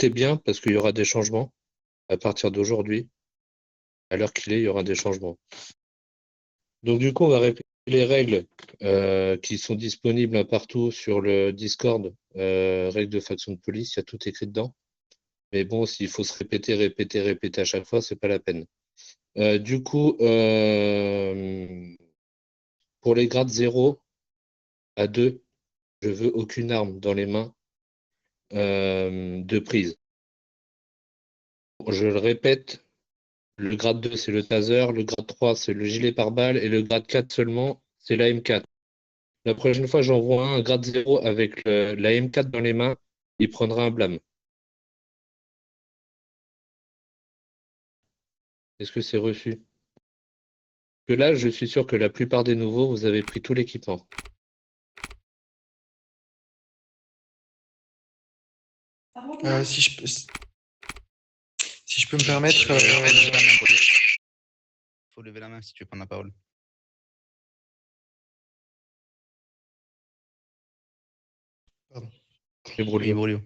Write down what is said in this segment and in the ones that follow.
Notez bien parce qu'il y aura des changements à partir d'aujourd'hui. À l'heure qu'il est, il y aura des changements. Donc du coup, on va répéter les règles qui sont disponibles un partout sur le Discord, règles de faction de police, il y a tout écrit dedans. Mais bon, s'il faut se répéter à chaque fois, c'est pas la peine. Du coup, pour les grades 0 à 2, je veux aucune arme dans les mains de prise. Je le répète, le grade 2, c'est le taser, le grade 3, c'est le gilet pare-balles, et le grade 4 seulement, c'est la M4. La prochaine fois, j'envoie un grade 0 avec la M4 dans les mains, il prendra un blâme. Est-ce que c'est reçu? Que là, je suis sûr que la plupart des nouveaux, vous avez pris tout l'équipement. Si je peux me permettre. Faut lever la main si tu veux prendre la parole. Pardon. C'est Brolio. Oui, Brolio.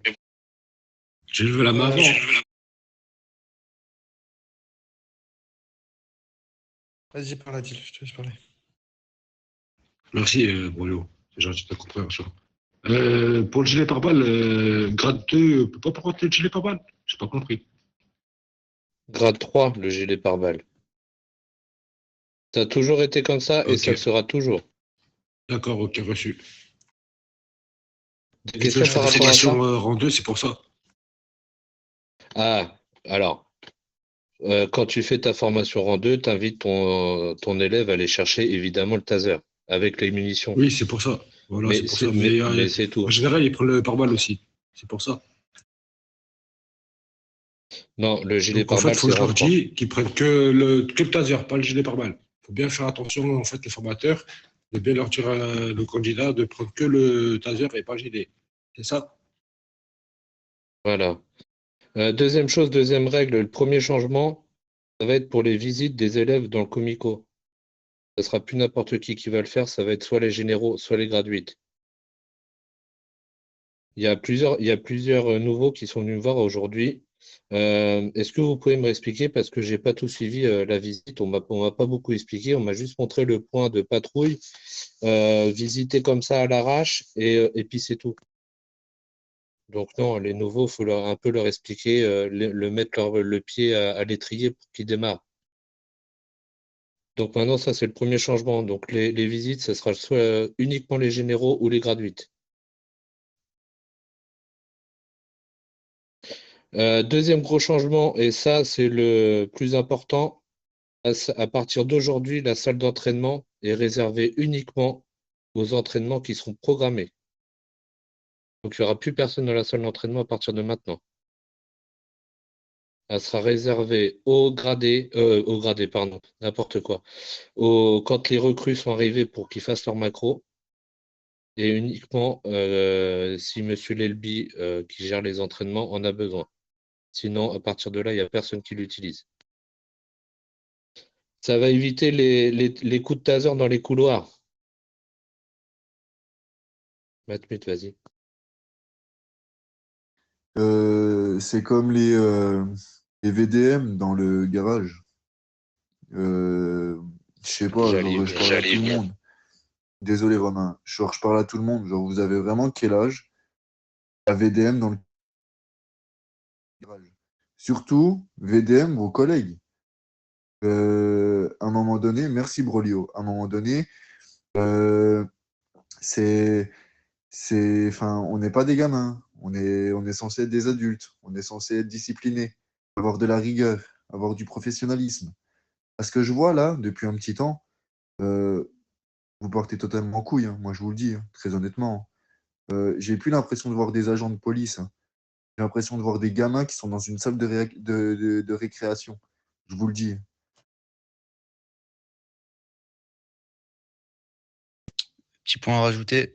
J'ai levé la main avant. Vas-y, parle, Adil, je te laisse parler. Merci, Brolio. C'est gentil de ta compréhension. Pour le gilet pare-balles, grade 2, on peut pas porter le gilet pare-balles? J'ai pas compris. Grade 3, le gilet pare-balles. Ça a toujours été comme ça et Ok. ça le sera toujours. D'accord, ok, reçu. Des Et questions je fais par des rapport à ça? formations rang 2, c'est pour ça. Ah, alors, quand tu fais ta formation rang 2, tu invites ton élève à aller chercher évidemment le taser avec les munitions. Oui, c'est pour ça. Voilà, c'est Mais pour c'est ça. mais c'est tout. En général, il prend le pare-balles aussi. C'est pour ça. Non, le gilet Donc, en fait, il pare-balles, faut c'est que je rang leur 3. dise qu'ils prennent que le taser, pas le gilet pare-balles. Il faut bien faire attention, en fait, les formateurs, de bien leur dire le candidat de prendre que le taser et pas le gilet. C'est ça? Voilà. Deuxième chose, deuxième règle, le premier changement, ça va être pour les visites des élèves dans le comico. Ce sera plus n'importe qui va le faire, ça va être soit les généraux, soit les grades 8. Il y a plusieurs nouveaux qui sont venus me voir aujourd'hui. Est-ce que vous pouvez me expliquer, parce que j'ai pas tout suivi la visite, on m'a pas beaucoup expliqué, on m'a juste montré le point de patrouille, visiter comme ça à l'arrache, et puis c'est tout. Donc non, les nouveaux, il faut un peu leur expliquer, mettre le pied à l'étrier pour qu'ils démarrent. Donc maintenant, ça c'est le premier changement. Donc les visites, ce sera soit uniquement les généraux ou les grades 8. Deuxième gros changement, et ça c'est le plus important, à partir d'aujourd'hui, la salle d'entraînement est réservée uniquement aux entraînements qui seront programmés. Donc il n'y aura plus personne dans la salle d'entraînement à partir de maintenant. Elle sera réservée aux gradés, pardon, n'importe quoi. Quand les recrues sont arrivés pour qu'ils fassent leur macro, et uniquement si Monsieur Lelby, qui gère les entraînements, en a besoin. Sinon, à partir de là, il n'y a personne qui l'utilise. Ça va éviter les coups de taser dans les couloirs. Matmut, vas-y. C'est comme les VDM dans le garage. Je sais pas, genre, je parle à tout le monde. Désolé, Romain. Genre, je parle à tout le monde. Genre, vous avez vraiment quel âge? La VDM dans le garage. Surtout, VDM, vos collègues. À un moment donné, merci Brolio. À un moment donné, euh, enfin, on n'est pas des gamins. On est censé être des adultes. On est censé être disciplinés, avoir de la rigueur, avoir du professionnalisme. Parce que je vois là, depuis un petit temps, euh, vous partez totalement en couille, hein. Moi je vous le dis, hein, très honnêtement. J'ai plus l'impression de voir des agents de police, hein. J'ai l'impression de voir des gamins qui sont dans une salle de récréation. Je vous le dis. Petit point à rajouter.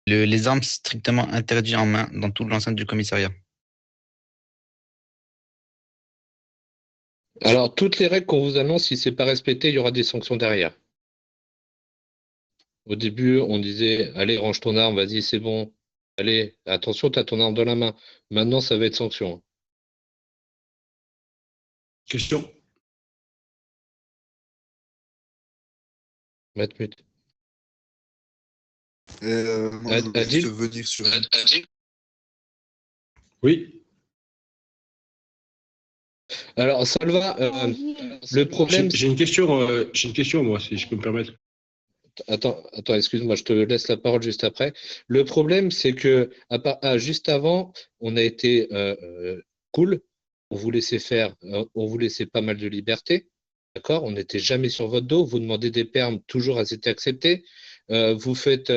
Les armes strictement interdites en main dans toute l'enceinte du commissariat. Alors, toutes les règles qu'on vous annonce, si ce n'est pas respecté, il y aura des sanctions derrière. Au début, on disait, allez, range ton arme, vas-y, c'est bon, Allez, attention, tu as ton arme dans la main. Maintenant, ça va être sanction. Question. Matmut. Moi, je veux juste Adil revenir sur Oui. Alors, Salva, le problème, J'ai une question, moi, si je peux me permettre. Attends, excuse-moi, je te laisse la parole juste après. Le problème, c'est que juste avant, on a été cool, on vous laissait faire, on vous laissait pas mal de liberté, d'accord? On n'était jamais sur votre dos, vous demandez des permes, toujours elles étaient acceptées. Vous faites,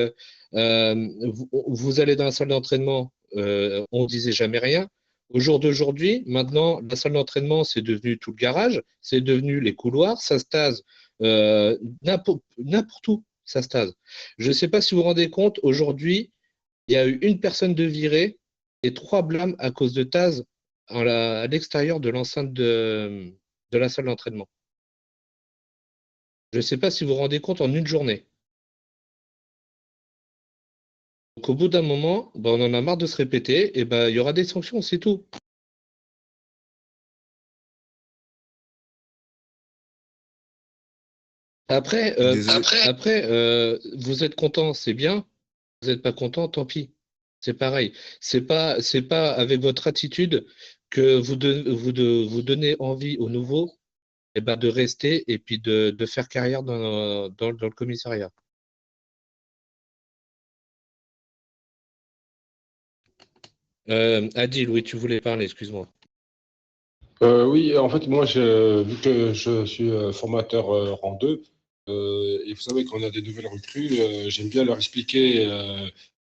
vous allez dans la salle d'entraînement, on disait jamais rien. Au jour d'aujourd'hui, maintenant, la salle d'entraînement, c'est devenu tout le garage, c'est devenu les couloirs, ça se tase n'importe où, ça se tase. Je ne sais pas si vous vous rendez compte, aujourd'hui, il y a eu une personne de virée et 3 blâmes à cause de Taz à l'extérieur de l'enceinte de la salle d'entraînement. Je ne sais pas si vous vous rendez compte en une journée. Donc, au bout d'un moment, ben, on en a marre de se répéter, et ben, il y aura des sanctions, c'est tout. Après, Désolé. vous êtes content, c'est bien. Vous n'êtes pas content, tant pis. C'est pareil. C'est pas avec votre attitude que vous donnez envie aux nouveaux eh ben, de rester et puis de faire carrière dans le commissariat. Adil, oui, tu voulais parler, excuse-moi. Oui, en fait, moi, vu que je suis formateur rang 2, et vous savez qu'on a des nouvelles recrues, j'aime bien leur expliquer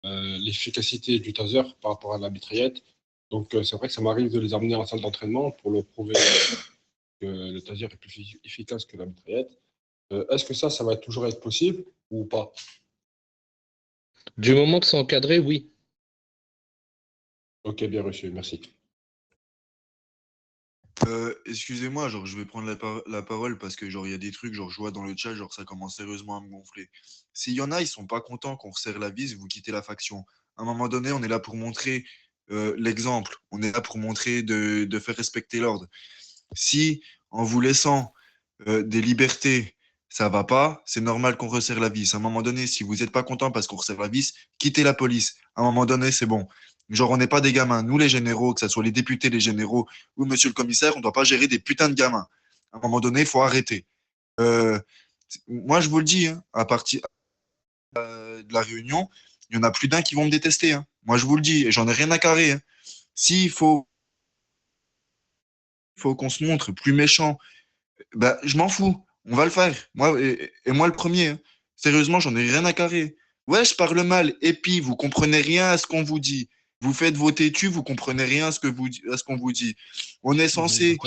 l'efficacité du taser par rapport à la mitraillette. Donc, c'est vrai que ça m'arrive de les emmener en salle d'entraînement pour leur prouver que le taser est plus efficace que la mitraillette. Est-ce que ça va toujours être possible ou pas? Du moment que c'est encadré, oui. Ok, bien reçu, merci. Excusez-moi, genre, je vais prendre la parole parce que, genre, il y a des trucs, genre, je vois dans le chat, genre, ça commence sérieusement à me gonfler. S'il y en a, ils sont pas contents qu'on resserre la vis, vous quittez la faction. À un moment donné, on est là pour montrer l'exemple. On est là pour montrer de faire respecter l'ordre. Si, en vous laissant des libertés, ça va pas, c'est normal qu'on resserre la vis. À un moment donné, si vous n'êtes pas content parce qu'on resserre la vis, quittez la police. À un moment donné, c'est bon. Genre, on n'est pas des gamins. Nous, les généraux, que ce soit les députés, les généraux ou monsieur le commissaire, on ne doit pas gérer des putains de gamins. À un moment donné, il faut arrêter. Euh, Moi, je vous le dis, hein, à partir de la réunion, il y en a plus d'un qui vont me détester. Hein. Moi, je vous le dis, et j'en ai rien à carrer. Hein. S'il faut qu'on se montre plus méchant, bah, je m'en fous. On va le faire. Moi, et moi le premier. Hein. Sérieusement, j'en ai rien à carrer. Ouais, je parle mal. Et puis, vous comprenez rien à ce qu'on vous dit. Vous faites vos têtus, vous comprenez rien à ce qu'on vous dit. On est censé,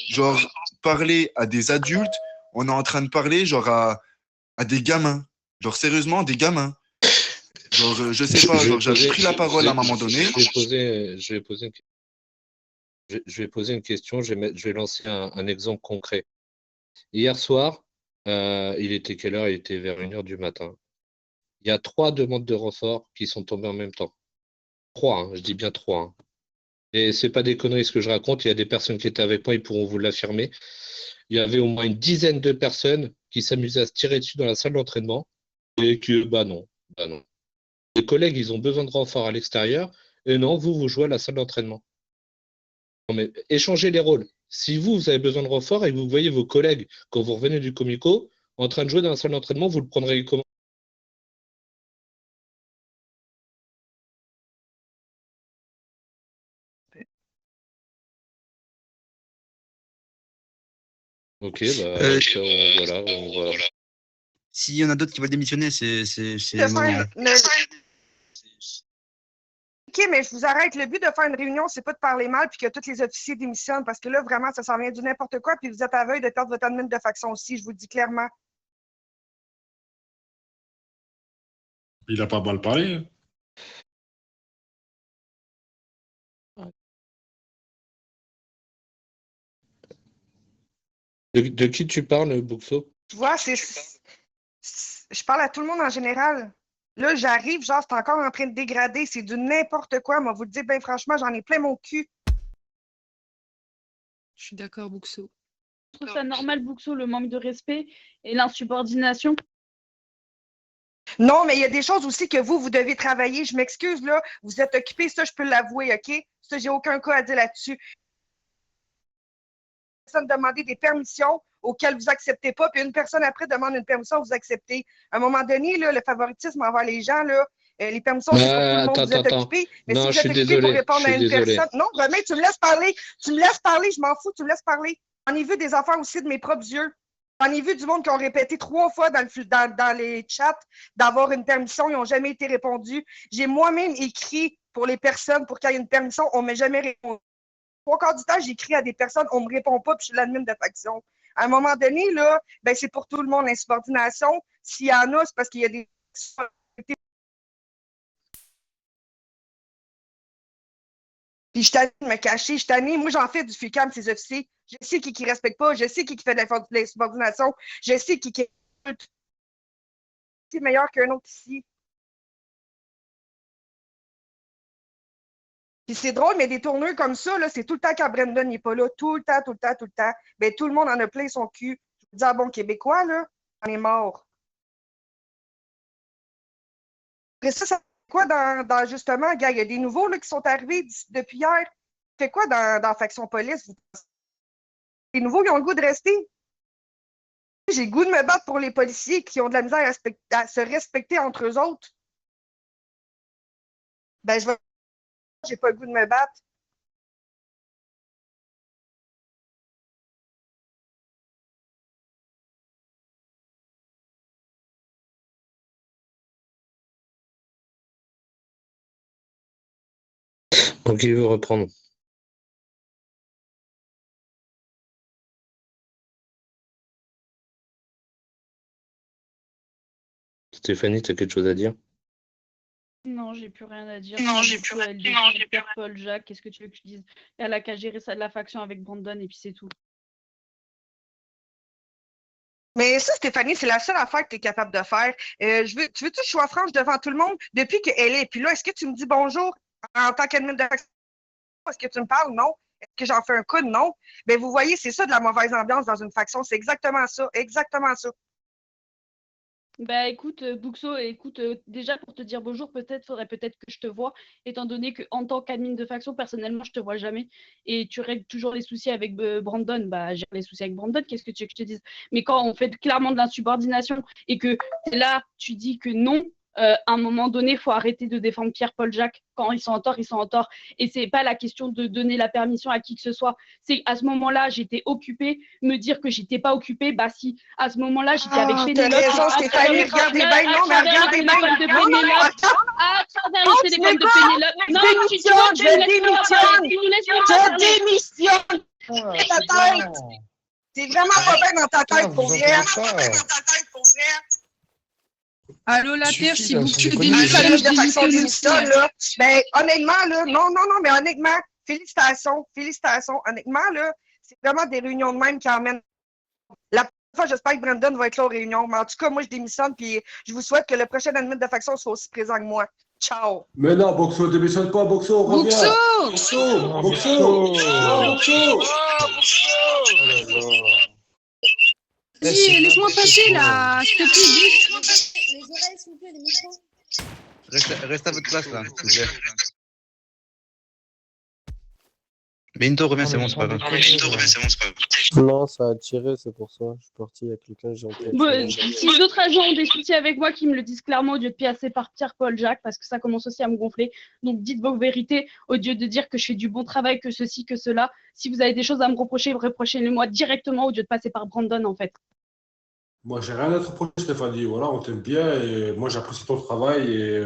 genre, parler à des adultes. On est en train de parler, genre, à des gamins. Genre, sérieusement, des gamins. Genre, je sais pas, genre, j'avais pris la parole à un moment donné. Je vais poser une question, je vais lancer un exemple concret. Hier soir, il était quelle heure? Il était vers 1 heure du matin. Il y a 3 demandes de renfort qui sont tombées en même temps. 3, hein, je dis bien 3. Hein. Et c'est pas des conneries ce que je raconte, il y a des personnes qui étaient avec moi, ils pourront vous l'affirmer. Il y avait au moins une dizaine de personnes qui s'amusaient à se tirer dessus dans la salle d'entraînement et que, bah non. Les collègues, ils ont besoin de renfort à l'extérieur et non, vous jouez à la salle d'entraînement. Non, mais échangez les rôles. Si vous avez besoin de renfort et que vous voyez vos collègues, quand vous revenez du comico, en train de jouer dans la salle d'entraînement, vous le prendrez comment? Ok, bah, voilà. S'il y en a d'autres qui veulent démissionner, c'est De le moment. faire OK, mais je vous arrête. Le but de faire une réunion, c'est pas de parler mal puis que tous les officiers démissionnent parce que là, vraiment, ça s'en vient du n'importe quoi puis vous êtes à veille de perdre votre admin de faction aussi, je vous le dis clairement. Il a pas mal parlé. Hein. De qui tu parles, Buxo? Tu vois, je parle à tout le monde en général. Là, j'arrive, genre, c'est encore en train de dégrader. C'est du n'importe quoi. Moi, vous le dire, ben franchement, j'en ai plein mon cul. Je suis d'accord, Buxo. Je trouve ça normal, Buxo, le manque de respect et l'insubordination. Non, mais il y a des choses aussi que vous devez travailler. Je m'excuse, là. Vous êtes occupé, ça, je peux l'avouer, OK? Ça, j'ai aucun cas à dire là-dessus. Personne demander des permissions auxquelles vous acceptez pas, puis une personne après demande une permission, vous acceptez. À un moment donné, là, le favoritisme envers les gens, là, les permissions, c'est pour tout le monde, vous êtes occupé. Mais Non, si je vous suis êtes occupé pour désolé. répondre Je à suis une désolé. personne. Non, Romain, tu me laisses parler. Tu me laisses parler, je m'en fous, tu me laisses parler. J'en ai vu des affaires aussi de mes propres yeux. J'en ai vu du monde qui ont répété 3 fois dans les chats d'avoir une permission, ils n'ont jamais été répondus. J'ai moi-même écrit pour les personnes pour qu'il y ait une permission, on ne m'a jamais répondu. 3 quarts du temps, j'écris à des personnes, on ne me répond pas, puis je suis l'admin de faction. À un moment donné, là, ben, c'est pour tout le monde, l'insubordination. S'il y en a, c'est parce qu'il y a des. Puis je suis tannée de me cacher, je suis tannée. Moi, j'en fais du FUCAM, ces officiers. Je sais qui ne respecte pas, je sais qui fait de l'insubordination, je sais qui est meilleur qu'un autre ici. Puis c'est drôle, mais des tourneurs comme ça, là, c'est tout le temps quand Brandon n'est pas là. Tout le temps, tout le temps, tout le temps. Ben, tout le monde en a plein son cul. Je vous dis, ah bon, Québécois, là, on est mort. Après ça fait quoi dans justement, gars, il y a des nouveaux là, qui sont arrivés depuis hier. Fait quoi dans Faction Police? Les nouveaux, ils ont le goût de rester. J'ai le goût de me battre pour les policiers qui ont de la misère à se respecter entre eux autres. Ben, j'ai pas le goût de me battre. Donc, il veut reprendre. Stéphanie, tu as quelque chose à dire? Non, j'ai plus rien à dire. Non, j'ai plus rien à dire. Non, j'ai plus rien. Paul, Jacques, qu'est-ce que tu veux que je dise? Elle a qu'à gérer ça de la faction avec Brandon et puis c'est tout. Mais ça, Stéphanie, c'est la seule affaire que tu es capable de faire. Tu veux-tu que je sois franche devant tout le monde depuis qu'elle est? Puis là, est-ce que tu me dis bonjour en tant qu'admin de faction? Est-ce que tu me parles? Non. Est-ce que j'en fais un coup? Non. Bien, vous voyez, c'est ça de la mauvaise ambiance dans une faction. C'est exactement ça. Exactement ça. Bah écoute, Buxo, écoute, déjà pour te dire bonjour, faudrait peut-être que je te vois, étant donné que en tant qu'admin de faction, personnellement, je te vois jamais et tu règles toujours les soucis avec Brandon. Bah j'ai les soucis avec Brandon, qu'est-ce que tu veux que je te dise? Mais quand on fait clairement de l'insubordination et que là, tu dis que non, à un moment donné, il faut arrêter de défendre Pierre-Paul Jacques. Quand ils sont en tort, ils sont en tort. Et c'est pas la question de donner la permission à qui que ce soit. C'est à ce moment-là, j'étais occupée. Me dire que j'étais pas occupée, bah si. À ce moment-là, j'étais avec Pénélope. T'as raison, Stéphanie, regardez bien. Non, mais regardez bien. À travers le téléphone de Pénélope. Non, je démissionne. C'est vraiment pas bien dans ta tête, pour vrai. Allô, la Terre, si vous suffit, là, démissionnez, de faction je démissionne, là. Ben, honnêtement, là, non, mais honnêtement, félicitations. Honnêtement, là, c'est vraiment des réunions de même qui emmènent. La prochaine fois, j'espère que Brandon va être là aux réunions. Mais en tout cas, moi, je démissionne, puis je vous souhaite que le prochain admin de faction soit aussi présent que moi. Ciao. Mais non, Boxo, démissionne pas, Boxo, reviens. Boxo. Vas-y, laisse-moi passer là, s'il te plaît. Les oreilles, s'il vous plaît, les micros. Reste à votre place là, s'il vous plaît. Binto, reviens, c'est bon, c'est pas grave. Non, ça a tiré, c'est pour ça. Je suis parti, il y a quelqu'un, j'ai entendu. Si d'autres agents ont des soucis avec moi, qui me le disent clairement au lieu de passer par Pierre-Paul Jacques, parce que ça commence aussi à me gonfler. Donc dites vos vérités au lieu de dire que je fais du bon travail, que ceci, que cela. Si vous avez des choses à me reprocher, reprochez-les-moi directement au lieu de passer par Brandon en fait. Moi, j'ai rien à te reprocher, Stéphanie. Voilà, on t'aime bien et moi, j'apprécie ton travail. Et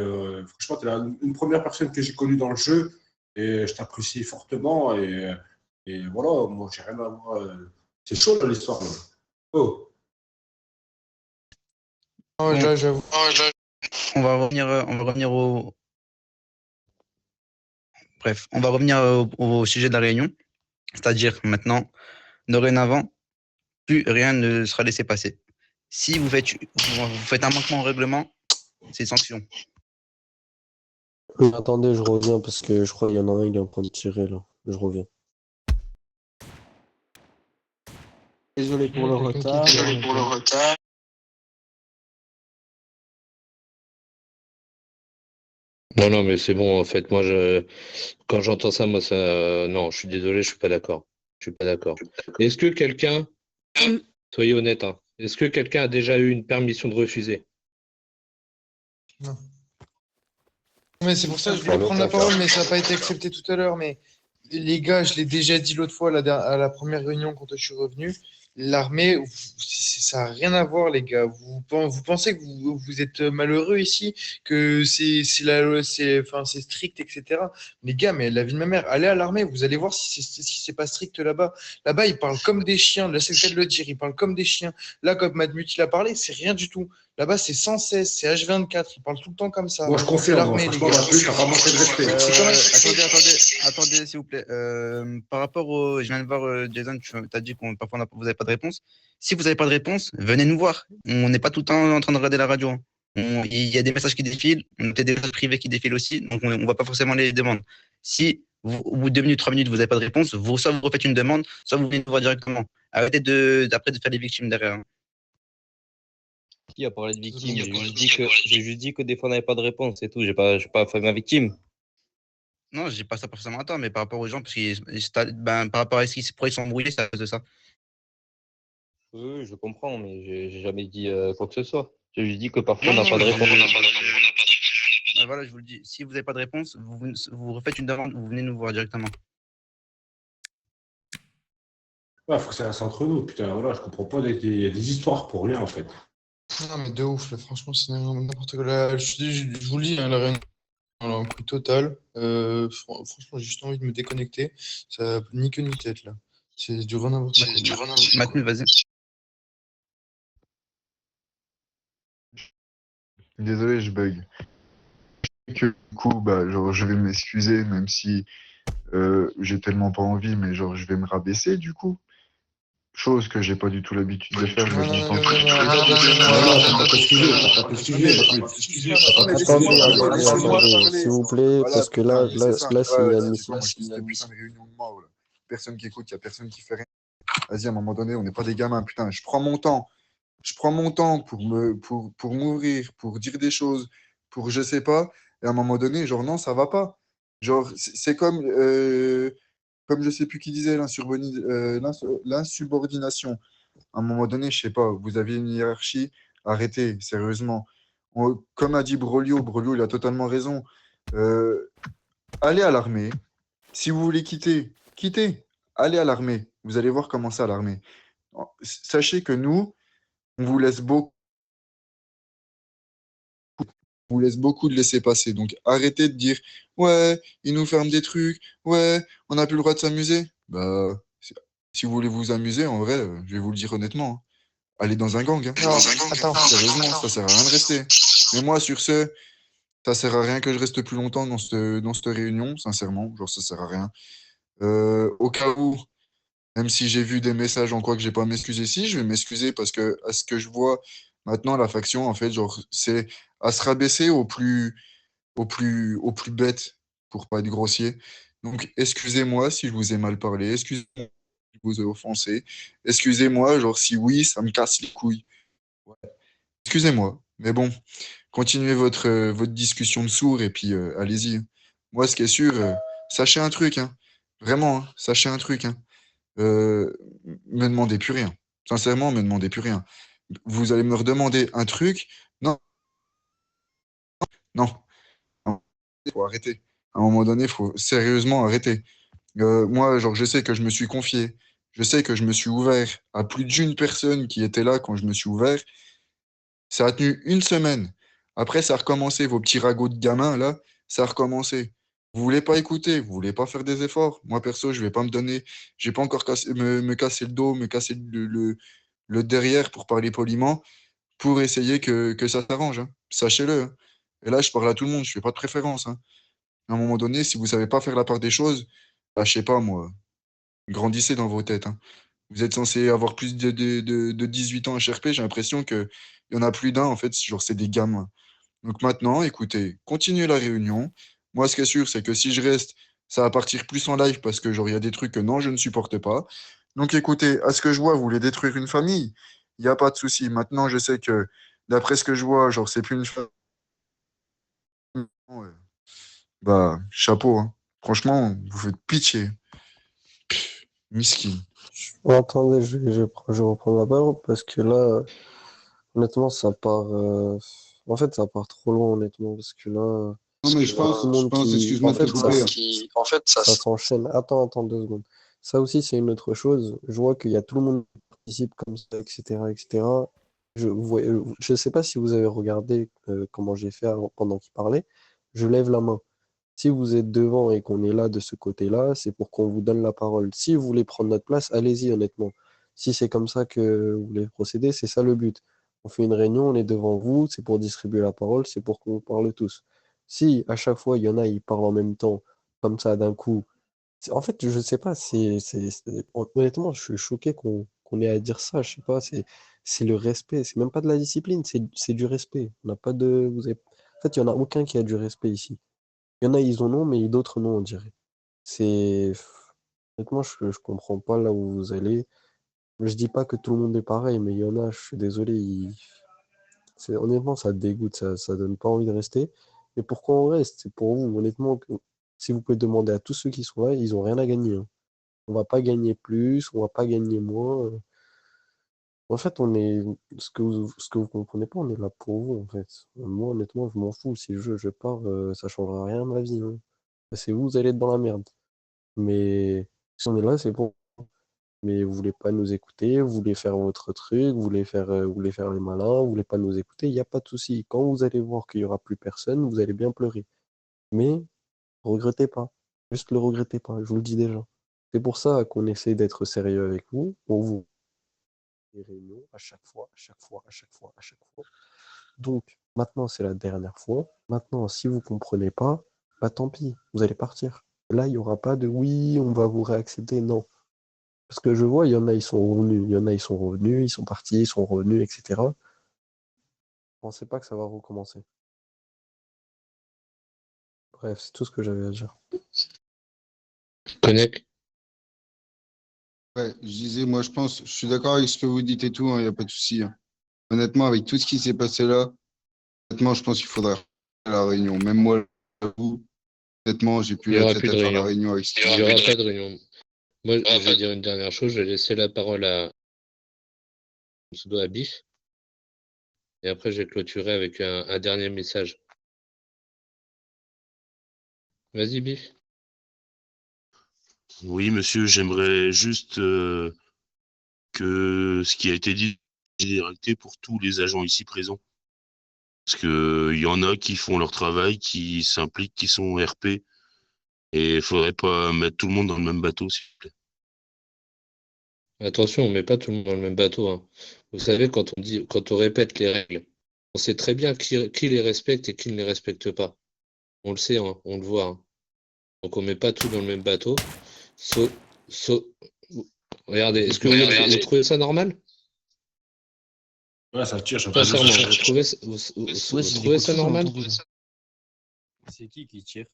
franchement, tu es une première personne que j'ai connue dans le jeu et je t'apprécie fortement. Et voilà, moi, j'ai rien à voir. C'est chaud, là, l'histoire. Là. Oh. Oh, j'avoue. On va revenir au. Bref, on va revenir au sujet de la réunion. C'est-à-dire maintenant, dorénavant, plus rien ne sera laissé passer. Si vous faites un manquement au règlement, c'est sanction. Attendez, je reviens parce que je crois qu'il y en a un, il est en train de tirer là. Je reviens. Désolé pour le retard. Non, non, mais c'est bon, en fait, moi, quand j'entends ça, moi, non, je suis désolé, je suis pas d'accord. Je suis pas d'accord. Est-ce que quelqu'un, soyez honnête, hein, est-ce que quelqu'un a déjà eu une permission de refuser? Non. Mais c'est pour ça que je voulais prendre la parole, mais ça n'a pas été accepté tout à l'heure. Mais les gars, je l'ai déjà dit l'autre fois à la première réunion quand je suis revenu. L'armée, ça n'a rien à voir, les gars. Vous pensez que vous êtes malheureux ici, que enfin, c'est strict, etc. Les gars, mais la vie de ma mère, allez à l'armée, vous allez voir si c'est pas strict là-bas. Là-bas, ils parlent comme des chiens. Là, c'est le cas de le dire, ils parlent comme des chiens. Là, comme Madmut il a parlé, c'est rien du tout. Là-bas, c'est sans cesse, c'est H24, ils parlent tout le temps comme ça. Moi, je C'est confirme, l'armée, les franchement, gars. Mathieu, t'as pas manqué de respect. Attendez, s'il vous plaît. Par rapport au. Je viens de voir, Jason, tu as dit qu'on parfois vous n'avez pas de réponse. Si vous n'avez pas de réponse, venez nous voir. On n'est pas tout le temps en train de regarder la radio. Hein. Il y a des messages qui défilent, on a des messages privés qui défilent aussi, donc on ne va pas forcément les demandes. Si au bout de 2 minutes, 3 minutes, vous n'avez pas de réponse, soit vous refaites une demande, soit vous venez nous voir directement. Arrêtez après de faire des victimes derrière. Hein. Qui a parlé de victime? J'ai juste dit que des fois on n'avait pas de réponse, c'est tout. J'ai pas fait ma victime. Non, je dis pas ça forcément à toi, mais par rapport aux gens, parce que par rapport à ce qu'ils pourraient s'embrouiller, c'est à cause de ça. Oui, je comprends, mais j'ai jamais dit quoi que ce soit. J'ai juste dit que parfois on n'a pas de réponse. Voilà, je vous le dis. Si vous n'avez pas de réponse, vous refaites une demande, vous venez nous voir directement. Ouais, faut que ça reste entre nous, putain. Voilà, je comprends pas. Il y a des histoires pour rien, en fait. Non, mais de ouf, là, franchement, c'est n'importe quoi. Là, je vous le dis, hein, la réunion, elle a un coup total. Franchement, j'ai juste envie de me déconnecter. Ça n'a ni queue ni tête, là. C'est du n'importe quoi. Mathieu, vas-y. Désolé, je bug. Que, du coup, genre, je vais m'excuser, même si j'ai tellement pas envie, mais genre, je vais me rabaisser, du coup. Chose que j'ai pas du tout l'habitude de faire. Mais bon, tant Attendez, s'il vous plaît, parce que là, c'est inadmissible. Putain de réunion de mort, là. Personne qui écoute, il n'y a personne qui fait rien. Vas-y, à un moment donné, on n'est pas des gamins, putain. Je prends mon temps. Je prends mon temps pour m'ouvrir, pour dire des choses, pour je sais pas. Et à un moment donné, genre, non, ça va pas. Genre, c'est comme je sais plus qui disait l'insubordination. À un moment donné, je sais pas, vous aviez une hiérarchie, arrêtez, sérieusement. Comme a dit Brolio, il a totalement raison. Allez à l'armée. Si vous voulez quitter, quittez. Allez à l'armée. Vous allez voir comment c'est à l'armée. Sachez que nous, on vous laisse beaucoup de laisser passer. Donc arrêtez de dire ouais, ils nous ferment des trucs, ouais, on n'a plus le droit de s'amuser. Bah, si vous voulez vous amuser, en vrai, je vais vous le dire honnêtement, hein, allez dans un gang. Hein. Attends. Sérieusement, ça sert à rien de rester. Mais moi, sur ce, ça sert à rien que je reste plus longtemps dans cette réunion, sincèrement. Genre, ça sert à rien. Au cas où, même si j'ai vu des messages en quoi que j'ai pas à m'excuser, si, je vais m'excuser parce que à ce que je vois maintenant, la faction, en fait, genre, c'est à se rabaisser au plus bête, pour pas être grossier. Donc, excusez-moi si je vous ai mal parlé, excusez-moi si je vous ai offensé, excusez-moi, genre, si oui, ça me casse les couilles. Ouais. Excusez-moi, mais bon, continuez votre discussion de sourds et puis allez-y. Moi, ce qui est sûr, sachez un truc, hein. Vraiment, hein, sachez un truc, hein. Me demandez plus rien. Sincèrement, me demandez plus rien. Vous allez me redemander un truc. Non, non, non. Il faut arrêter. À un moment donné, il faut sérieusement arrêter. Moi, genre, je sais que je me suis confié. Je sais que je me suis ouvert à plus d'une personne qui était là quand je me suis ouvert. Ça a tenu une semaine. Après, ça a recommencé. Vos petits ragots de gamins, là, ça a recommencé. Vous voulez pas écouter, vous voulez pas faire des efforts. Moi, perso, je vais pas me donner, je vais pas encore me casser le dos, me casser le derrière pour parler poliment, pour essayer que ça s'arrange. Hein. Sachez-le. Hein. Et là, je parle à tout le monde, je fais pas de préférence. Hein. À un moment donné, si vous savez pas faire la part des choses, bah, je sais pas, moi, grandissez dans vos têtes. Hein. Vous êtes censé avoir plus de 18 ans à HRP, j'ai l'impression qu'il y en a plus d'un, en fait, genre, c'est des gamins. Donc maintenant, écoutez, continuez la réunion. Moi, ce qui est sûr, c'est que si je reste, ça va partir plus en live parce que genre, il y a des trucs que non, je ne supporte pas. Donc écoutez, à ce que je vois, vous voulez détruire une famille. Il n'y a pas de souci. Maintenant, je sais que d'après ce que je vois, genre, c'est plus une famille. Ouais. Bah, chapeau, hein. Franchement, vous faites pitié. Miskin. Attendez, je reprends la parole parce que là, honnêtement, ça part. En fait, ça part trop loin, honnêtement, parce que là, Non, mais je tout le monde pense, qui. En excuse-moi de te fait, couper, hein. ça s'enchaîne. Attends 2 secondes. Ça aussi, c'est une autre chose. Je vois qu'il y a tout le monde qui participe comme ça, etc., etc. Je sais pas si vous avez regardé comment j'ai fait pendant qu'il parlait. Je lève la main. Si vous êtes devant et qu'on est là de ce côté-là, c'est pour qu'on vous donne la parole. Si vous voulez prendre notre place, allez-y, honnêtement. Si c'est comme ça que vous voulez procéder, c'est ça le but. On fait une réunion, on est devant vous, c'est pour distribuer la parole, c'est pour qu'on parle tous. Si à chaque fois, il y en a, ils parlent en même temps, comme ça, d'un coup, en fait, je sais pas, honnêtement, je suis choqué qu'on ait à dire ça, je sais pas, c'est le respect, c'est même pas de la discipline, c'est du respect. On n'a pas de, en fait, il y en a aucun qui a du respect ici. Il y en a, ils en ont, mais d'autres non, on dirait. C'est, honnêtement, je comprends pas là où vous allez. Je dis pas que tout le monde est pareil, mais il y en a, je suis désolé, honnêtement, ça dégoûte, ça donne pas envie de rester. Mais pourquoi on reste? C'est pour vous, honnêtement, si vous pouvez demander à tous ceux qui sont là, ils ont rien à gagner, hein. On va pas gagner plus, on va pas gagner moins. En fait, ce que vous comprenez pas, on est là pour vous, en fait. Moi, honnêtement, je m'en fous. Si je pars, ça changera rien à ma vie, hein. C'est vous, vous allez être dans la merde. Mais si on est là, c'est pour. Mais vous voulez pas nous écouter, vous voulez faire votre truc, vous voulez faire les malins, vous voulez pas nous écouter, il n'y a pas de souci. Quand vous allez voir qu'il y aura plus personne, vous allez bien pleurer. Mais regrettez pas. Juste le regrettez pas, je vous le dis déjà. C'est pour ça qu'on essaie d'être sérieux avec vous, pour vous. Des réunions à chaque fois, à chaque fois, à chaque fois, à chaque fois. Donc, maintenant, c'est la dernière fois. Maintenant, si vous comprenez pas, bah tant pis, vous allez partir. Là, il n'y aura pas de oui, on va vous réaccepter. Non. Parce que je vois, il y en a, ils sont revenus. Il y en a, ils sont revenus, ils sont partis, ils sont revenus, etc. Pensez pas que ça va recommencer. Bref, c'est tout ce que j'avais à dire. Connect. Ouais, je disais, moi, je suis d'accord avec ce que vous dites et tout, il n'y a pas de souci, hein. Honnêtement, avec tout ce qui s'est passé là, honnêtement, je pense qu'il faudrait faire la réunion. Même moi, j'avoue, honnêtement, j'ai plus Il n'y la aura tête plus de à faire la réunion. réunion avec ce Il n'y aura pas de réunion. Moi, je vais dire une dernière chose. Je vais laisser la parole à pseudo à Biff. Et après, je vais clôturer avec un dernier message. Vas-y, Biff. Oui, monsieur, j'aimerais juste que ce qui a été dit est généralité pour tous les agents ici présents. Parce que il y en a qui font leur travail, qui s'impliquent, qui sont RP. Et il faudrait pas mettre tout le monde dans le même bateau, s'il vous plaît. Attention, on ne met pas tout le monde dans le même bateau, hein. Vous savez, quand on répète les règles, on sait très bien qui les respecte et qui ne les respecte pas. On le sait, hein, on le voit, hein. Donc on ne met pas tout dans le même bateau. Regardez, est-ce que vous trouvez ça normal? Ouais, ça tire, Sincèrement, vous trouvez ça normal? C'est qui tire?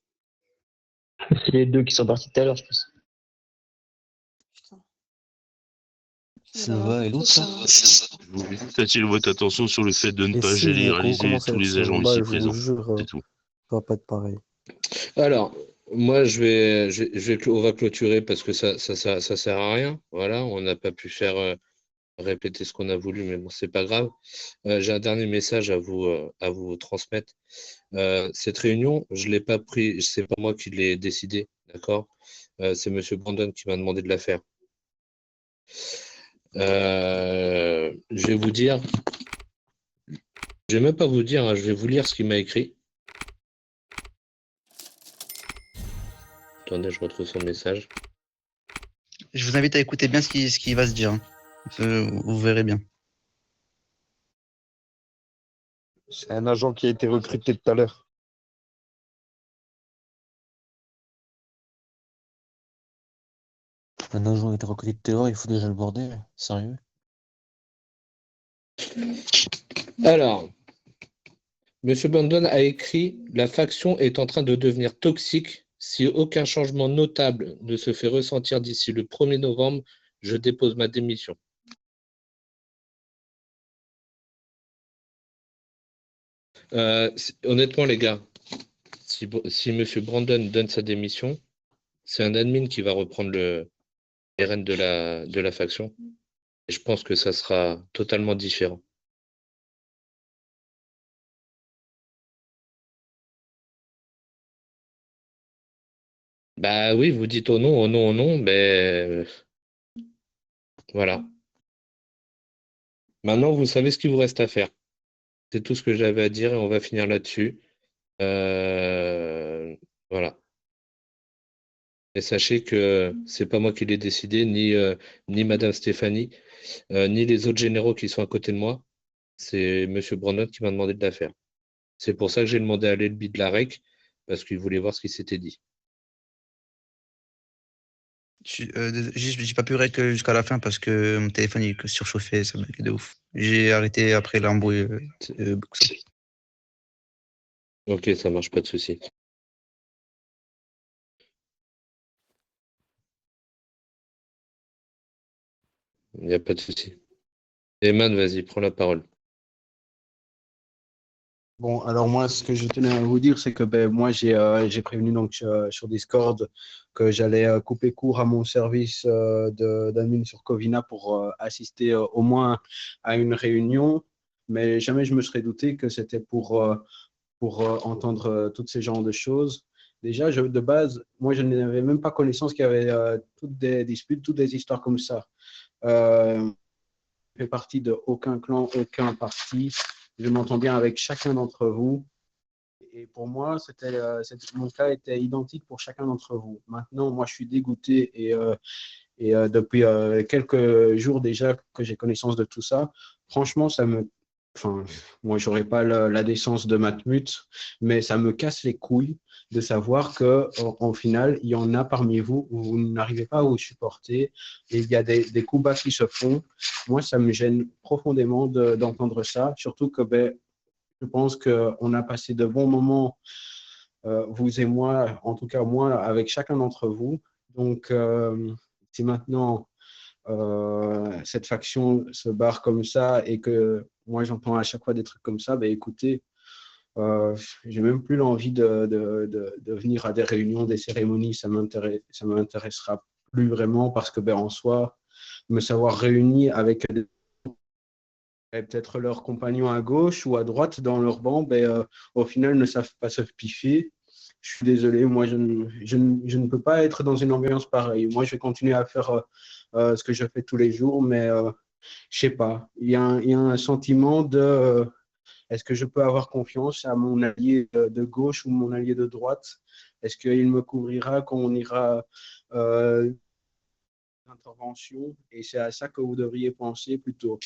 C'est les deux qui sont partis tout à l'heure, je pense. Silva et l'autre, là. Je voulais juste attirer votre attention sur le fait de ne Et pas si vous généraliser commencez à tous les tirer en agents bas, ici je vous présents. jure, C'est tout. ça va pas être pareil. Alors, moi, on va clôturer parce que ça sert à rien. Voilà, on n'a pas pu faire répéter ce qu'on a voulu, mais bon, c'est pas grave. J'ai un dernier message à vous transmettre. Cette réunion, je l'ai pas pris, c'est pas moi qui l'ai décidé, d'accord? C'est Monsieur Brandon qui m'a demandé de la faire. Je vais vous dire, je vais même pas vous dire, hein, je vais vous lire ce qu'il m'a écrit. Attendez, je retrouve son message. Je vous invite à écouter bien ce qui va se dire, hein. Vous verrez bien. C'est un agent qui a été recruté tout à l'heure. Un agent a été recruté tout à l'heure, il faut déjà le bordel. Sérieux? Alors, Monsieur Brandon a écrit: La faction est en train de devenir toxique. Si aucun changement notable ne se fait ressentir d'ici le 1er novembre, je dépose ma démission. Honnêtement, les gars, si Monsieur Brandon donne sa démission, c'est un admin qui va reprendre les rênes de la faction. Et je pense que ça sera totalement différent. Bah oui, vous dites au non, au non, au non, mais voilà. Maintenant, vous savez ce qu'il vous reste à faire. C'est tout ce que j'avais à dire et on va finir là-dessus. Voilà. Et sachez que c'est pas moi qui l'ai décidé, ni Madame Stéphanie, ni les autres généraux qui sont à côté de moi. C'est Monsieur Brandon qui m'a demandé de la faire. C'est pour ça que j'ai demandé à l'Elbi de la REC, parce qu'il voulait voir ce qui s'était dit. J'ai pas pu rec jusqu'à la fin parce que mon téléphone il surchauffait, ça me de ouf. J'ai arrêté après l'embrouille. Ok, ça marche, pas de souci. Il n'y a pas de souci. Eman, vas-y, prends la parole. Bon, alors moi, ce que je tenais à vous dire, c'est que moi, j'ai prévenu donc sur Discord que j'allais couper court à mon service d'admin sur Covina pour assister au moins à une réunion, mais jamais je me serais douté que c'était pour entendre tous ces genres de choses. Déjà, de base, moi, je n'avais même pas connaissance qu'il y avait toutes des disputes, toutes des histoires comme ça. Je ne fais partie de aucun clan, aucun parti. Je m'entends bien avec chacun d'entre vous. Et pour moi, mon cas était identique pour chacun d'entre vous. Maintenant, moi, je suis dégoûté et depuis quelques jours déjà que j'ai connaissance de tout ça, franchement, enfin, moi, j'aurais pas la décence de Matmut, mais ça me casse les couilles de savoir qu'au final, il y en a parmi vous où vous n'arrivez pas à vous supporter et il y a des coups bas qui se font. Moi, ça me gêne profondément d'entendre ça, surtout que je pense qu'on a passé de bons moments, vous et moi, en tout cas moi, avec chacun d'entre vous. Donc, si maintenant cette faction se barre comme ça et que moi j'entends à chaque fois des trucs comme ça, écoutez, j'ai même plus l'envie de venir à des réunions, des cérémonies, ça m'intéressera plus vraiment parce que en soi, me savoir réuni avec peut-être leurs compagnons à gauche ou à droite dans leur banc, au final ne savent pas se piffer. Je suis désolé, moi je ne peux pas être dans une ambiance pareille. Moi je vais continuer à faire ce que je fais tous les jours, mais je sais pas. Il y a un sentiment de est-ce que je peux avoir confiance à mon allié de gauche ou mon allié de droite? Est-ce qu'il me couvrira quand on ira intervention? Et c'est à ça que vous devriez penser plutôt.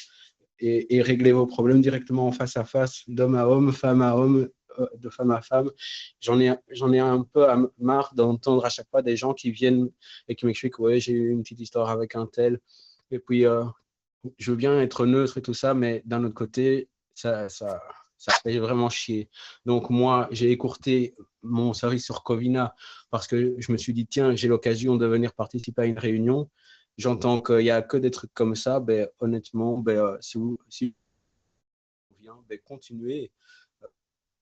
Et régler vos problèmes directement face à face, d'homme à homme, femme à homme, de femme à femme. J'en ai un peu marre d'entendre à chaque fois des gens qui viennent et qui m'expliquent ouais, j'ai eu une petite histoire avec un tel. Et puis, je veux bien être neutre et tout ça, mais d'un autre côté, ça fait vraiment chier. Donc, moi, j'ai écourté mon service sur Covina parce que je me suis dit, tiens, j'ai l'occasion de venir participer à une réunion. J'entends qu'il n'y a que des trucs comme ça. Honnêtement, si vous continuez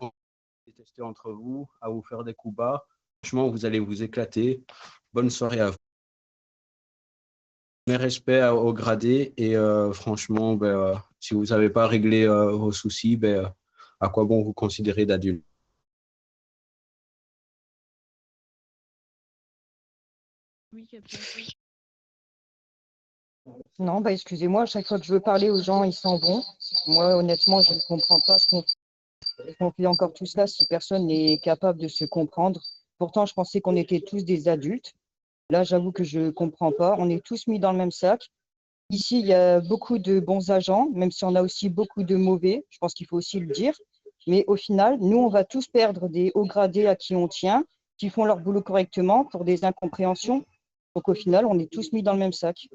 à tester entre vous, à vous faire des coups bas. Franchement, vous allez vous éclater. Bonne soirée à vous. Mes respects au gradé et franchement, si vous n'avez pas réglé vos soucis, à quoi bon vous considérer d'adulte? Oui, Captain. Non, excusez-moi, à chaque fois que je veux parler aux gens, ils s'en vont. Moi, honnêtement, je ne comprends pas ce qu'on fait encore tout cela si personne n'est capable de se comprendre. Pourtant, je pensais qu'on était tous des adultes. Là, j'avoue que je ne comprends pas. On est tous mis dans le même sac. Ici, il y a beaucoup de bons agents, même si on a aussi beaucoup de mauvais. Je pense qu'il faut aussi le dire. Mais au final, nous, on va tous perdre des hauts gradés à qui on tient, qui font leur boulot correctement pour des incompréhensions. Donc, au final, on est tous mis dans le même sac.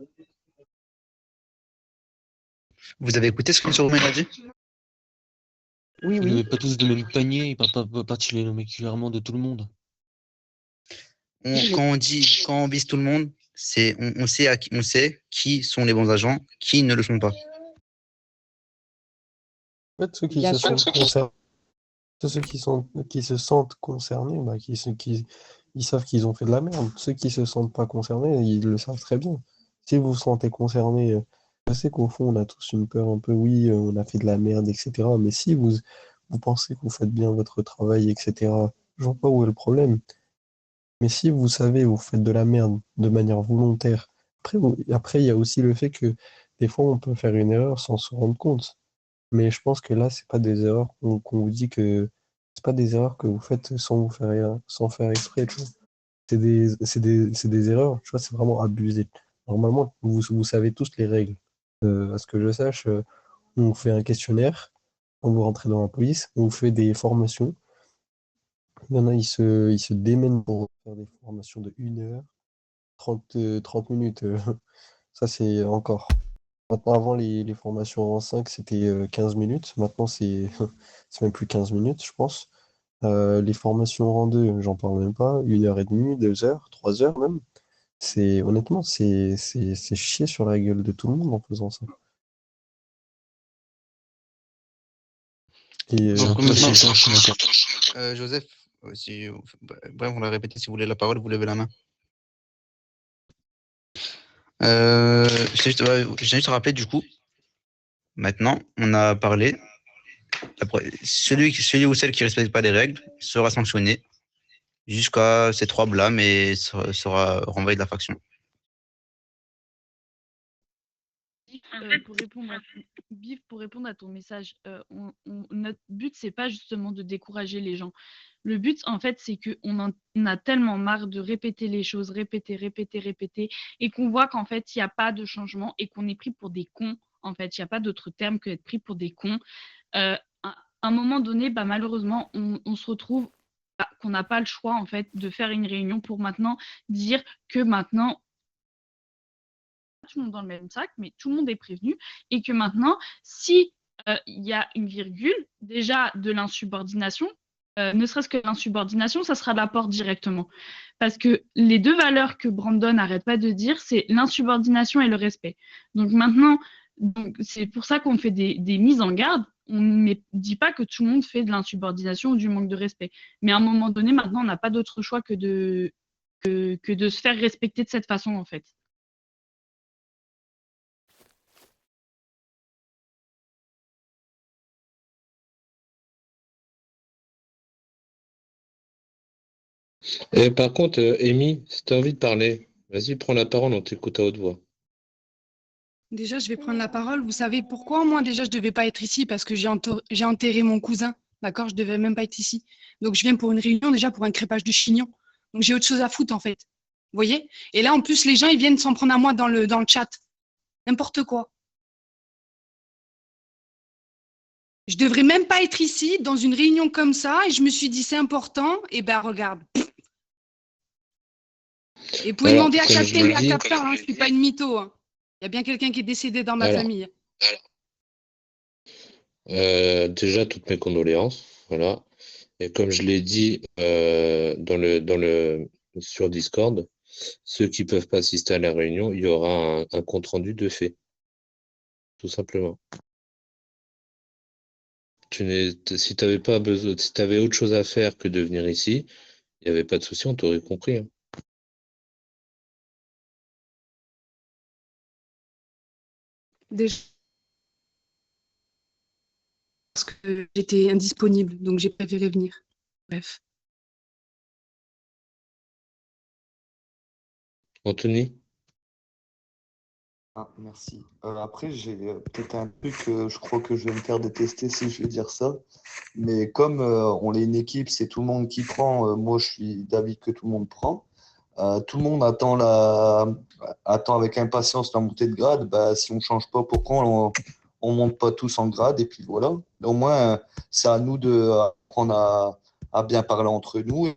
Vous avez écouté ce que M. Romain a dit? Oui, Vous ne oui. mettez pas tous le même panier, il ne part pas particulièrement de tout le monde. Quand on vise tout le monde, on sait qui sont les bons agents, qui ne le sont pas. En fait, ceux qui Bien se sûr. sentent concernés, qui se sentent concernés, bah, ils savent qu'ils ont fait de la merde. Ceux qui se sentent pas concernés, ils le savent très bien. Si vous vous sentez concerné, je sais qu'au fond, on a tous une peur un peu, oui, on a fait de la merde, etc. Mais si vous pensez que vous faites bien votre travail, etc., je vois pas où est le problème. Mais si vous savez, vous faites de la merde de manière volontaire, après, il y a aussi le fait que des fois, on peut faire une erreur sans se rendre compte. Mais je pense que là, c'est pas des erreurs qu'on vous dit que c'est pas des erreurs que vous faites sans faire exprès, tu vois. C'est des erreurs, tu vois, c'est vraiment abusé. Normalement, vous savez tous les règles. À ce que je sache, on fait un questionnaire, quand vous rentrez dans la police, on vous fait des formations. Il y en a, ils se démènent pour faire des formations de 1 heure, 30 minutes. Ça, c'est encore. Maintenant, avant, les formations en 5 c'était 15 minutes. Maintenant, c'est même plus 15 minutes, je pense. Les formations en 2 j'en parle même pas. 1 heure et demie, 2 heures, 3 heures même. Honnêtement, c'est chier sur la gueule de tout le monde en faisant ça. Et Donc Ouais, maintenant, je suis d'accord. Joseph, bref, on l'a répété, si vous voulez la parole, vous levez la main. Je tiens juste à rappeler, du coup, maintenant, on a parlé. Celui ou celle qui ne respecte pas les règles sera sanctionné jusqu'à ces 3 blâmes et sera renvoyé de la faction. Pour répondre à ton message, notre but, c'est pas justement de décourager les gens. Le but, en fait, c'est qu'on on a tellement marre de répéter les choses, répéter, et qu'on voit qu'en fait, il n'y a pas de changement et qu'on est pris pour des cons. En fait, il n'y a pas d'autre terme que être pris pour des cons. À un moment donné, bah, malheureusement, on se retrouve qu'on n'a pas le choix, en fait, de faire une réunion pour maintenant dire que maintenant, tout le monde dans le même sac, mais tout le monde est prévenu et que maintenant, si il y a une virgule, déjà de l'insubordination, ne serait-ce que l'insubordination, ça sera de la porte directement. Parce que les 2 valeurs que Brandon n'arrête pas de dire, c'est l'insubordination et le respect. Donc maintenant, c'est pour ça qu'on fait des mises en garde. On ne dit pas que tout le monde fait de l'insubordination ou du manque de respect. Mais à un moment donné, maintenant, on n'a pas d'autre choix que de se faire respecter de cette façon, en fait. Et par contre, Amy, si tu as envie de parler, vas-y, prends la parole, on t'écoute à haute voix. Déjà, je vais prendre la parole. Vous savez pourquoi moi, déjà, je ne devais pas être ici parce que j'ai enterré mon cousin. D'accord? Je ne devais même pas être ici. Donc, je viens pour une réunion, déjà pour un crépage de chignon. Donc, j'ai autre chose à foutre, en fait. Vous voyez? Et là, en plus, les gens, ils viennent s'en prendre à moi dans le chat. N'importe quoi. Je ne devrais même pas être ici, dans une réunion comme ça. Et je me suis dit, c'est important. Et ben, regarde. Et vous pouvez Alors, demander à comme je Captain l'ai et à dit, Captain, hein, je ne suis pas une mytho. Hein. Il y a bien quelqu'un qui est décédé dans ma alors, famille. déjà, toutes mes condoléances, voilà. Et comme je l'ai dit sur Discord, ceux qui peuvent pas assister à la réunion, il y aura un compte-rendu de fait, tout simplement. Si tu n'avais pas besoin, si tu avais autre chose à faire que de venir ici, il n'y avait pas de souci, on t'aurait compris. Hein. Déjà, parce que j'étais indisponible, donc j'ai préféré venir. Bref. Anthony? Ah, merci. Après, j'ai peut-être un truc, je crois que je vais me faire détester si je vais dire ça. Mais comme on est une équipe, c'est tout le monde qui prend. Moi, je suis d'avis que tout le monde prend. Tout le monde attend avec impatience la montée de grade. Bah, si on ne change pas, pourquoi on monte pas tous en grade? Et puis voilà. Au moins, c'est à nous de apprendre à bien parler entre nous.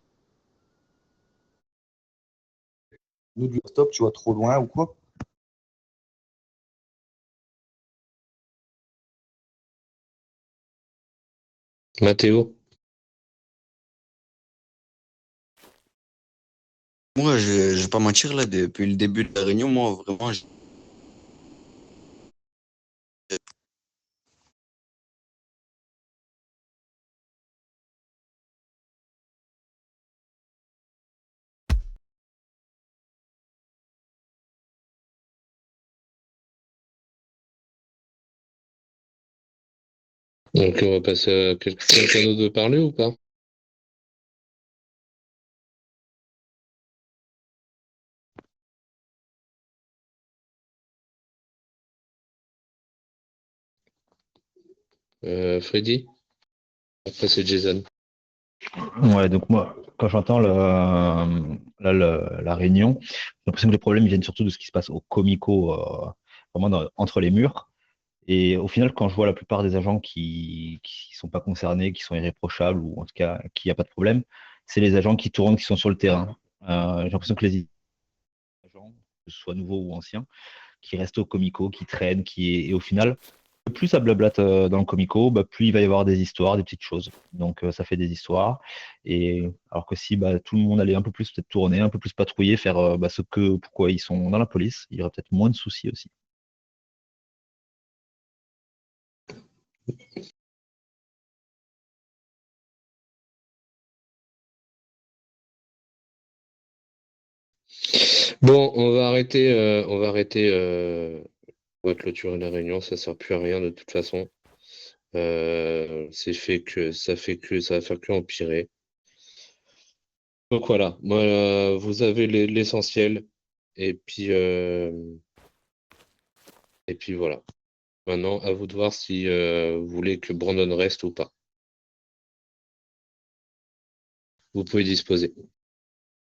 Nous, du stop, tu vas trop loin ou quoi? Mathéo? Moi, je vais pas mentir, là, depuis le début de la réunion, moi, vraiment, Donc on va passer à quelqu'un d'autre de parler ou pas? Freddy? Après c'est Jason. Ouais, donc moi, quand j'entends la réunion, j'ai l'impression que les problèmes viennent surtout de ce qui se passe au comico, vraiment entre les murs. Et au final, quand je vois la plupart des agents qui sont pas concernés, qui sont irréprochables, ou en tout cas qui n'y a pas de problème, c'est les agents qui tournent, qui sont sur le terrain. J'ai l'impression que les agents, que ce soit nouveaux ou anciens, qui restent au comico, qui traînent, et au final, plus ça blablate dans le comico, bah, plus il va y avoir des histoires, des petites choses. Donc ça fait des histoires. Et alors que si bah, tout le monde allait un peu plus peut-être tourner, un peu plus patrouiller, faire bah, pourquoi ils sont dans la police, il y aurait peut-être moins de soucis aussi. Bon, on va clôturer la réunion, ça sert plus à rien de toute façon. Ça va faire que empirer. Donc voilà, moi, vous avez l'essentiel. Et puis voilà. Maintenant, à vous de voir si vous voulez que Brandon reste ou pas. Vous pouvez disposer.